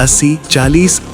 80, 40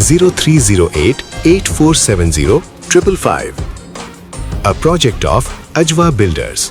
0308 8470 555। A project of Ajwa Builders।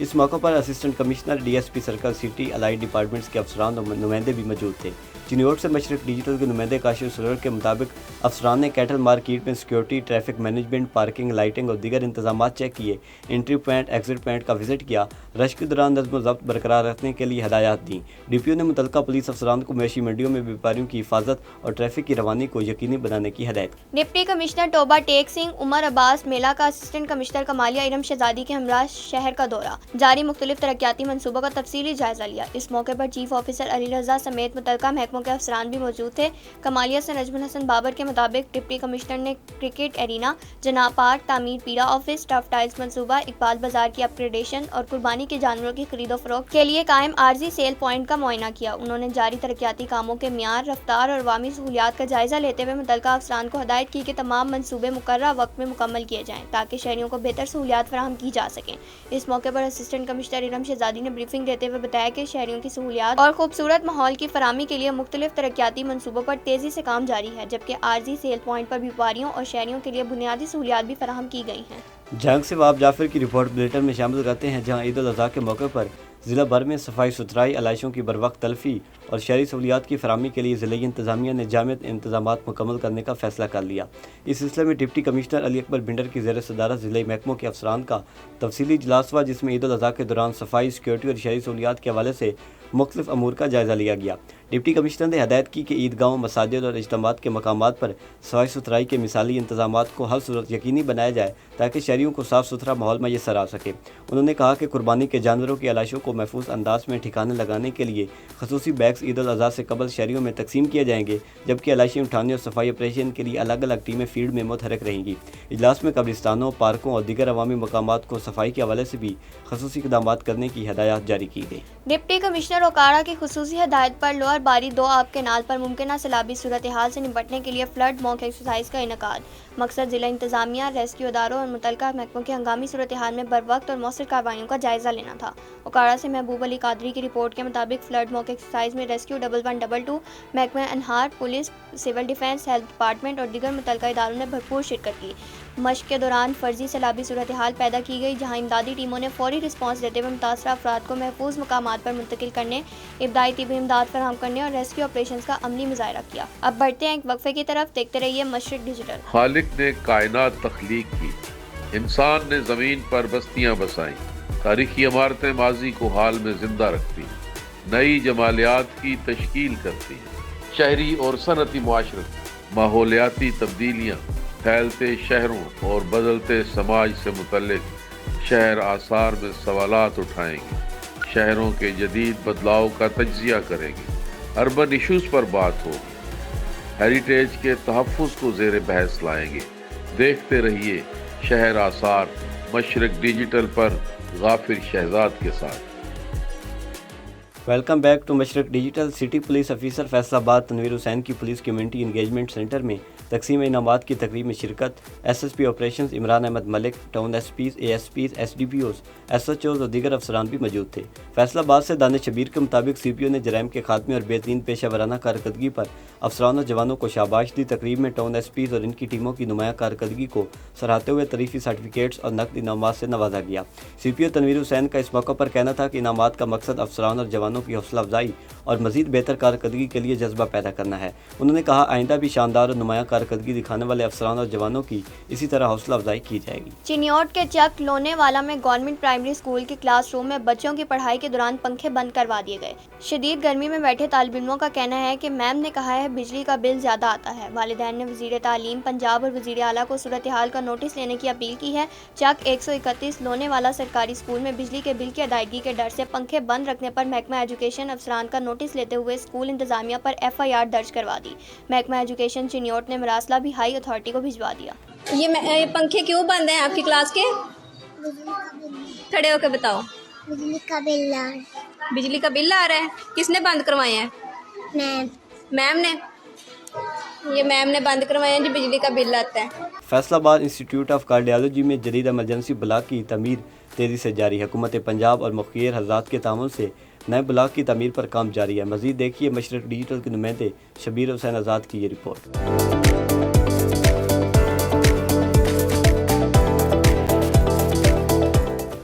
اس موقع پر assistant commissioner DSP circle city allied departments کے افسران اور نمائندے بھی موجود تھے۔ چنیوٹ سے مشرق ڈیجیٹل کے نمائندے کاشف سرور کے مطابق افسران نے کیٹل مارکیٹ میں security, traffic management, parking, lighting اور دیگر انتظامات چیک کیے، انٹری پوائنٹ، ایگزٹ پوائنٹ کا وزٹ کیا، رش کے دوران نظم و ضبط برقرار رکھنے کے لیے ہدایات دیں۔ DPO نے متعلقہ پولیس افسران کو مویشی منڈیوں میں بیپاریوں کی حفاظت اور ٹریفک کی روانی کو یقینی بنانے کی ہدایت کی۔ ڈپٹی کمشنر ٹوبہ ٹیک سنگھ عمر عباس میلہ کا اسسٹنٹ کمشنر کمالیہ ارم شہزادی کے ہمراہ شہر کا دورہ جاری مختلف ترقیاتی منصوبوں کا تفصیلی جائزہ لیا۔ اس موقع پر چیف آفیسر علی رضا سمیت متعلقہ محکموں کے افسران بھی موجود تھے۔ کمالیہ سے نجم الحسن بابر کے مطابق ڈپٹی کمشنر نے کرکٹ ایرینا، جناب پارک، تعمیر پیرا آفس، ٹف ٹائلز منصوبہ، اقبال بازار کی اپ گریڈیشن اور قربانی کے جانوروں کی خرید و فروخت کے لیے قائم عارضی سیل پوائنٹ کا معائنہ کیا۔ انہوں نے جاری ترقیاتی کاموں کے معیار، رفتار اور عوامی سہولیات کا جائزہ لیتے ہوئے متعلقہ افسران کو ہدایت کی کہ تمام منصوبے مقررہ وقت میں مکمل کیے جائیں تاکہ شہریوں کو بہتر سہولیات فراہم کی جا سکیں۔ اس موقع پر اسسٹنٹ کمشنر ارم شہزادی نے بریفنگ دیتے ہوئے بتایا کہ شہریوں کی سہولیات اور خوبصورت ماحول کی فراہمی کے لیے مختلف ترقیاتی منصوبوں پر تیزی سے کام جاری ہے، جبکہ عارضی سیل پوائنٹ پر بیپاریوں اور شہریوں کے لیے بنیادی سہولیات بھی فراہم کی گئی ہیں۔ جھانگ سے واب جعفر کی رپورٹ بلیٹن میں شامل کرتے ہیں، جہاں عید الاضحیٰ کے موقع پر ضلع بھر میں صفائی ستھرائی، علائشوں کی بروقت تلفی اور شہری سہولیات کی فراہمی کے لیے ضلعی انتظامیہ نے جامع انتظامات مکمل کرنے کا فیصلہ کر لیا۔ اس سلسلے میں ڈپٹی کمشنر علی اکبر بنڈر کی زیر صدارت ضلعی محکموں کے افسران کا تفصیلی اجلاس ہوا، جس میں عید الاضحیٰ کے دوران صفائی، سیکیورٹی اور شہری سہولیات کے حوالے سے مختلف امور کا جائزہ لیا گیا۔ ڈپٹی کمشنر نے ہدایت کی کہ عیدگاہوں، مساجد اور اجتماعات کے مقامات پر صفائی ستھرائی کے مثالی انتظامات کو ہر صورت یقینی بنایا جائے تاکہ شہریوں کو صاف ستھرا ماحول میسر آ سکے۔ انہوں نے کہا کہ قربانی کے جانوروں کی علائشوں کو محفوظ انداز میں ٹھکانے لگانے کے لیے خصوصی بیگز عید الاضحیٰ سے قبل شہریوں میں تقسیم کیے جائیں گے، جبکہ علائشیں اٹھانے اور صفائی آپریشن کے لیے الگ الگ ٹیمیں فیلڈ میں متحرک رہیں گی۔ اجلاس میں قبرستانوں، پارکوں اور دیگر عوامی مقامات کو صفائی کے حوالے سے بھی خصوصی اقدامات کرنے کی ہدایات جاری کی گئی۔ ڈپٹی کمشنر اوکاڑہ کی خصوصی ہدایت پر لوئر باری 2 آب کینال پر ممکنہ سیلابی صورتحال سے نمٹنے کے لیے فلڈ موک ایکسرسائز کا انعقاد۔ مقصد ضلع انتظامیہ، ریسکیو اداروں اور متعلقہ محکموں کے ہنگامی صورتحال میں بروقت اور مؤثر کارروائیوں کا جائزہ لینا تھا۔ اوکاڑہ سے محبوب علی قادری کی رپورٹ کے مطابق فلڈ موک ایکسرسائز میں ریسکیو 1122، محکمہ انہار، police, civil defence, health department اور دیگر متعلقہ اداروں نے بھرپور شرکت کی۔ مشق کے دوران فرضی سیلابی صورتحال پیدا کی گئی، جہاں امدادی ٹیموں نے فوری رسپانس دیتے ہوئے متاثرہ افراد کو محفوظ مقامات پر منتقل کرنے، ابتدائی طبی امداد فراہم کرنے اور ریسکیو آپریشنز کا عملی مظاہرہ کیا۔ اب بڑھتے ہیں ایک وقفے کی طرف، دیکھتے رہیے مشرق ڈیجیٹل۔ خالق نے کائنات تخلیق کی، انسان نے زمین پر بستیاں بسائیں، تاریخی عمارتیں ماضی کو حال میں زندہ رکھتی ہیں، نئی جمالیات کی تشکیل کرتی ہیں۔ شہری اور صنعتی معاشرت، ماحولیاتی تبدیلیاں، پھیلتے شہروں اور بدلتے سماج سے متعلق شہر آثار میں سوالات اٹھائیں گے، شہروں کے جدید بدلاؤ کا تجزیہ کریں گے، اربن ایشوز پر بات ہوگی، ہیریٹیج کے تحفظ کو زیر بحث لائیں گے۔ دیکھتے رہیے شہر آثار مشرق ڈیجیٹل پر غافر شہزاد کے ساتھ۔ ویلکم بیک ٹو مشرق digital. City police officer Faisal آباد تنویر حسین کی پولیس کمیونٹی انگیجمنٹ سینٹر میں تقسیم انعامات کی تقریب میں شرکت۔ SSP آپریشنز عمران احمد ملک، town SPs، ASPs، SDPOs، SHOs اور دیگر افسران بھی موجود تھے۔ فیصل آباد سے دانش شبیر کے مطابق CPO نے جرائم کے خاتمے اور بہترین پیشہ ورانہ کارکردگی پر افسران اور جوانوں کو شاباش دی۔ تقریب میں ٹاؤن SPs اور ان کی ٹیموں کی نمایاں کارکردگی کو سراہتے ہوئے تعریفی سرٹیفکیٹس اور نقد انعامات سے نوازا گیا۔ CPO تنویر حسین کا اس موقع پر کہنا تھا کہ انعامات کا مقصد افسران اور جوانوں کی حوصلہ افزائی اور مزید بہتر کارکردگی کے لیے جذبہ پیدا کرنا ہے۔ انہوں نے کہا آئندہ بھی شاندار اور نمایاں کارکردگی دکھانے والے افسران اور جوانوں کی اسی طرح حوصلہ افزائی کی جائے گی۔ چنیوٹ کے چک لونے والا میں گورنمنٹ پرائمری اسکول کے کلاس روم میں بچوں کی پڑھائی کے دوران پنکھے بند کروا دیے گئے۔ شدید گرمی میں بیٹھے طالب علموں کا کہنا ہے کہ میم نے کہا ہے بجلی کا بل زیادہ آتا ہے۔ والدین نے وزیر تعلیم پنجاب اور وزیر اعلیٰ کو صورتحال کا نوٹس لینے کی اپیل کی ہے۔ چک 131 لونے والا سرکاری اسکول میں بجلی کے بل کی ادائیگی کے ڈر سے پنکھے بند رکھنے پر محکمہ ایجوکیشن افسران کا نوٹس لیتے ہوئے اسکول انتظامیہ پر FIR درج کروا دی۔ محکمہ ایجوکیشن چنیوٹ نے مراسلہ بھی ہائی اتھارٹی کو بھجوا دیا۔ یہ پنکھے کیوں بند ہیں آپ کی کلاس کے؟ کھڑے ہو کے بتاؤ۔ بجلی کا بل آ رہا ہے۔ بجلی کا بل آ رہا ہے، کس نے بند کروائے ہیں؟ میم نے۔ یہ میم نے بند کروائے ہیں جی، بجلی کا بل آتا ہے۔ فیصل آباد انسٹیٹیوٹ آف کارڈیالوجی میں جدید ایمرجنسی بلاک کی تعمیر تیزی سے جاری ہے۔ حکومت پنجاب اور مخیر حضرات کے تعاون سے نئے بلاک کی تعمیر پر کام جاری ہے۔ مزید دیکھیے مشرق ڈیجیٹل کے نمائندے شبیر حسین آزاد کی یہ رپورٹ۔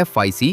FIC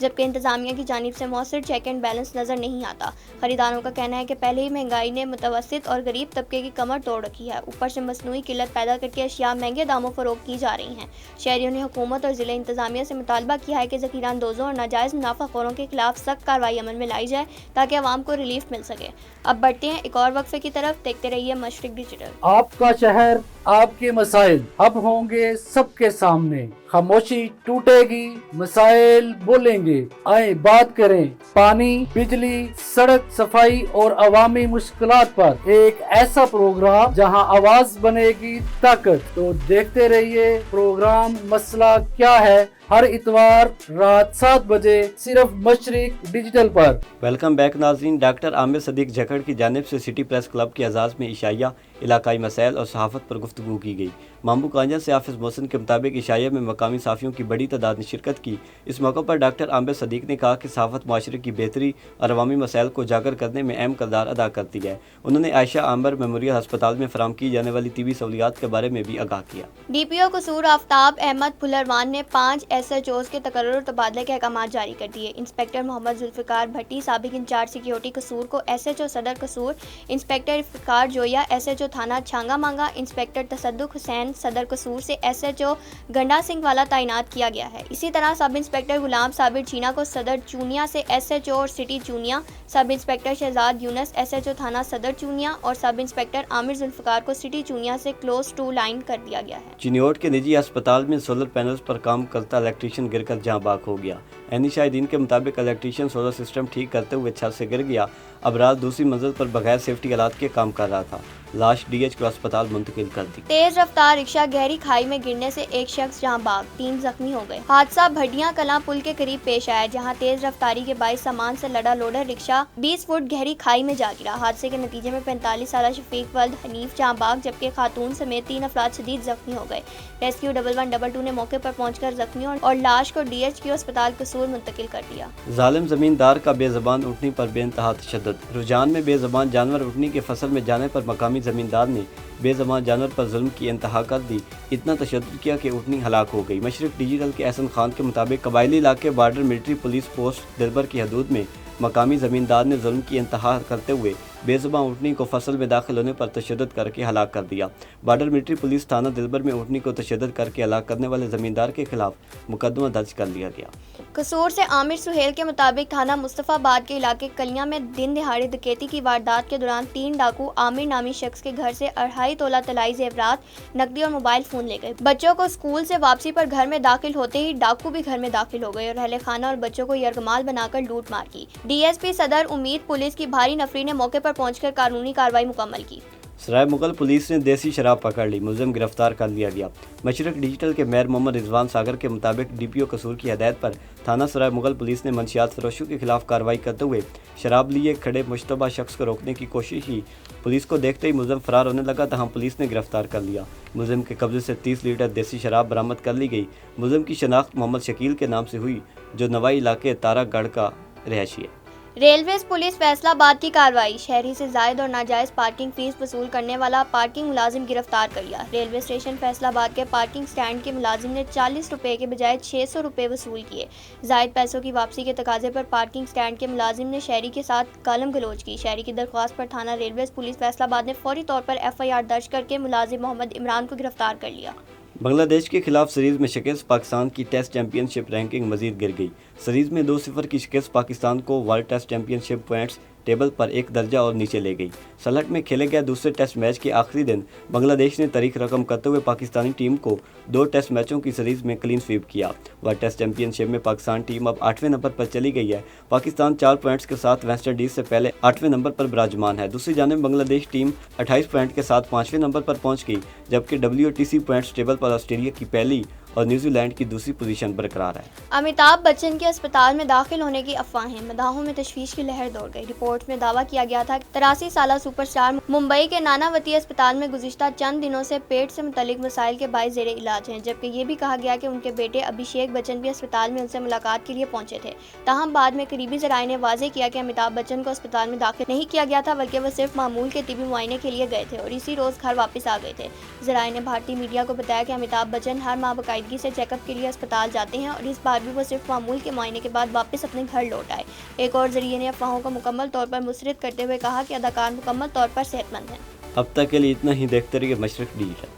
جبکہ انتظامیہ کی جانب سے مؤثر چیک اینڈ بیلنس نظر نہیں آتا۔ خریداروں کا کہنا ہے کہ پہلے ہی مہنگائی نے متوسط اور غریب طبقے کی کمر توڑ رکھی ہے، اوپر سے مصنوعی قلت پیدا کر کے اشیاء مہنگے داموں فروخت کی جا رہی ہیں۔ شہریوں نے حکومت اور ضلع انتظامیہ سے مطالبہ کیا ہے کہ ذخیرہ اندوزوں اور ناجائز منافع خوروں کے خلاف سخت کارروائی عمل میں لائی جائے تاکہ عوام کو ریلیف مل سکے۔ اب بڑھتے ہیں ایک اور وقفے کی طرف، دیکھتے رہیے مشرق ڈیجیٹل۔ آپ کا شہر، آپ کے مسائل اب ہوں گے سب کے سامنے، خاموشی ٹوٹے گی، مسائل بولیں گے، آئیں بات کریں، پانی، بجلی، سڑک صفائی اور عوامی مشکلات پر ایک ایسا پروگرام جہاں آواز بنے گی طاقت۔ تو دیکھتے رہیے پروگرام مسئلہ کیا ہے، ہر اتوار رات 7 بجے صرف مشرق ڈیجیٹل پر۔ ویلکم بیک ناظرین۔ ڈاکٹر عامر صدیق جھکڑ کی جانب سے سٹی پریس کلب کے اعزاز میں عشائیہ، علاقائی مسائل اور صحافت پر گفتگو کی گئی۔ مامبو کانجا سے حافظ محسن کے مطابق عشائیہ میں مقامی صحافیوں کی بڑی تعداد نے شرکت کی۔ اس موقع پر ڈاکٹر عامر صدیق نے کہا کہ صحافت معاشرے کی بہتری اور عوامی مسائل کو اجاگر کرنے میں اہم کردار ادا کرتی ہے۔ انہوں نے عائشہ عامر میموریل ہسپتال میں فراہم کی جانے والی طبی سہولیات کے بارے میں بھی آگاہ کیا۔ ڈی پی او قصور آفتاب احمد پھلروان نے 5 ایس ایچ اوز کے تقرر اور تبادلے کے احکامات جاری کر دیے۔ انسپکٹر محمد ذوالفقار بھٹی سابق انچارج سیکیورٹی قصور کو ایس ایچ او صدر قصور، انسپکٹر افتخار جویا ایس ایچ او تھانہ چھانگا مانگا، انسپکٹر تصدق حسین صدر قصور سے ایس ایچ او گنڈا سنگھ والا تعینات کیا گیا ہے۔ اسی طرح سب انسپکٹر غلام صابر چینا کو صدر چونیا سے ایس ایچ او اور سٹی چونیا، سب انسپکٹر شہزاد یونس ایس ایچ او تھانہ صدر چونیا اور سب انسپکٹر عامر ذوالفقار کو سٹی چونیا سے کلوز ٹو لائن کر دیا گیا ہے۔ چنیوٹ کے نجی ہسپتال میں سولر پینلز پر کام کرتا الیکٹریشین گر کر جاں بحق ہو گیا۔ عینی شاہدین کے مطابق الیکٹریشین سولر سسٹم ٹھیک کرتے ہوئے چھت سے گر گیا۔ اب رات دوسری منزل پر بغیر سیفٹی آلات کے کام کر رہا تھا۔ لاش ڈی ایچ کو اسپتال منتقل کر دی۔ تیز رفتار رکشہ گہری کھائی میں گرنے سے ایک شخص جاں بحق، 3 زخمی ہو گئے۔ حادثہ بھٹیاں کلاں پل کے قریب پیش آیا، جہاں تیز رفتاری کے باعث سامان سے لدا لوڈر رکشہ 20 فٹ گہری کھائی میں جا گرا۔ حادثے کے نتیجے میں 45 سالہ شفیق ولد حنیف جاں بحق جبکہ خاتون سمیت 3 افراد شدید زخمی ہو گئے۔ ریسکیو 1122 نے موقع پر پہنچ کر زخمیوں اور لاش کو ڈی ایچ کیو اسپتال قصور منتقل کر دیا۔ ظالم زمیندار کا بے زبان اٹھنی پر بے انتہا تشدد۔ رجحان میں بے زبان جانور اٹھنی کے فصل میں جانے پر مقامی زمیندار نے بے زبان جانور پر ظلم کی انتہا کر دی، اتنا تشدد کیا کہ اٹھنی ہلاک ہو گئی۔ مشرق ڈیجیٹل کے احسن خان کے مطابق قبائلی علاقے بارڈر ملٹری پولیس پوسٹ دلبر کی حدود میں مقامی زمیندار نے ظلم کی انتہا کرتے ہوئے بے زبان اٹھنی کو فصل میں داخل ہونے پر تشدد کر کے ہلاک کر دیا۔ بارڈر ملٹری پولیس تھانہ دلبر میں اٹھنی کو تشدد کر کے ہلاک کرنے والے زمیندار کے خلاف مقدمہ درج کر لیا گیا۔ قصور سے عامر سہیل کے مطابق تھانہ مصطفیٰ آباد کے علاقے کلیاں میں دن دہاڑے ڈکیتی کی واردات کے دوران 3 ڈاکو عامر نامی شخص کے گھر سے 2.5 تولہ طلائی زیورات، نقدی اور موبائل فون لے گئے۔ بچوں کو اسکول سے واپسی پر گھر میں داخل ہوتے ہی ڈاکو بھی گھر میں داخل ہو گئے اور اہل خانہ اور بچوں کو یرغمال بنا کر لوٹ مار کی۔ ڈی ایس پی صدر امید پولیس کی بھاری نفری نے موقع پر پہنچ کر قانونی کارروائی مکمل کی۔ سرائے مغل پولیس نے دیسی شراب پکڑ لی، ملزم گرفتار کر لیا گیا۔ مشرق ڈیجیٹل کے میئر محمد رضوان ساگر کے مطابق ڈی پی او قصور کی ہدایت پر تھانہ سرائے مغل پولیس نے منشیات فروشوں کے خلاف کارروائی کرتے ہوئے شراب لیے کھڑے مشتبہ شخص کو روکنے کی کوشش کی۔ پولیس کو دیکھتے ہی ملزم فرار ہونے لگا، تاہم پولیس نے گرفتار کر لیا۔ ملزم کے قبضے سے 30 لیٹر دیسی شراب برآمد کر لی گئی۔ ملزم کی شناخت محمد شکیل کے نام سے ہوئی، جو نوائی علاقے تارا گڑھ کا رہائشی ہے۔ ریلویز پولیس فیصلہ آباد کی کارروائی، شہری سے زائد اور ناجائز پارکنگ فیس وصول کرنے والا پارکنگ ملازم گرفتار کر لیا۔ ریلوے اسٹیشن فیصلہ آباد کے پارکنگ سٹینڈ کے ملازم نے 40 روپے کے بجائے 600 روپے وصول کیے۔ زائد پیسوں کی واپسی کے تقاضے پر پارکنگ سٹینڈ کے ملازم نے شہری کے ساتھ گالم گلوچ کی۔ شہری کی درخواست پر تھانہ ریلویز پولیس فیصلہ آباد نے فوری طور پر ایف آئی آر درج کر کے ملازم محمد عمران کو گرفتار کر لیا۔ بنگلہ دیش کے خلاف سیریز میں شکست، پاکستان کی ٹیسٹ چیمپئن شپ رینکنگ مزید گر گئی۔ سیریز میں 2-0 کی شکست پاکستان کو ورلڈ ٹیسٹ چیمپئن شپ پوائنٹس ٹیبل پر ایک درجہ اور نیچے لے گئی۔ سلہٹ میں کھیلے گئے دوسرے ٹیسٹ میچ کے آخری دن بنگلہ دیش نے تاریخ رقم کرتے ہوئے پاکستانی ٹیم کو 2 ٹیسٹ میچوں کی سیریز میں کلین سویپ کیا۔ ورلڈ ٹیسٹ چیمپئن شپ میں پاکستان ٹیم اب 8ویں نمبر پر چلی گئی ہے۔ پاکستان 4 پوائنٹس کے ساتھ ویسٹ انڈیز سے پہلے 8ویں نمبر پر براجمان ہے۔ دوسری جانب بنگلہ دیش ٹیم 28 پوائنٹ کے ساتھ 5ویں نمبر پر پہنچ گئی، جبکہ WTC پوائنٹس ٹیبل پر آسٹریلیا کی پہلی اور نیوزی لینڈ کی دوسری پوزیشن برقرار ہے۔ امیتابھ بچن کے اسپتال میں داخل ہونے کی افواہیں، مداحوں میں تشویش کی لہر دوڑ گئی۔ رپورٹ میں دعویٰ کیا گیا تھا کہ 83 سالہ سپر اسٹار ممبئی کے ناناوتی اسپتال میں گزشتہ چند دنوں سے پیٹ سے متعلق مسائل کے باعث زیر علاج ہیں، جبکہ یہ بھی کہا گیا کہ ان کے بیٹے ابھیشیک بچن بھی اسپتال میں ان سے ملاقات کے لیے پہنچے تھے۔ تاہم بعد میں قریبی ذرائع نے واضح کیا کہ امیتابھ بچن کو اسپتال میں داخل نہیں کیا گیا تھا، بلکہ وہ صرف معمول کے طبی معائنے کے لیے گئے تھے اور اسی روز گھر واپس آ گئے تھے۔ ذرائع نے بھارتی میڈیا کو بتایا کہ امیتابھ بچن ہر ماہ باقاعدہ باقاعدگی سے چیک اپ کے لیے اسپتال جاتے ہیں اور اس بار بھی وہ صرف معمول کے معائنے کے بعد واپس اپنے گھر لوٹ آئے۔ ایک اور ذریعے نے افواہوں کو مکمل طور پر مسترد کرتے ہوئے کہا کہ اداکار مکمل طور پر صحت مند ہیں۔ اب تک کے لیے اتنا ہی، دیکھتے رہیے مشرق ڈیجیٹل۔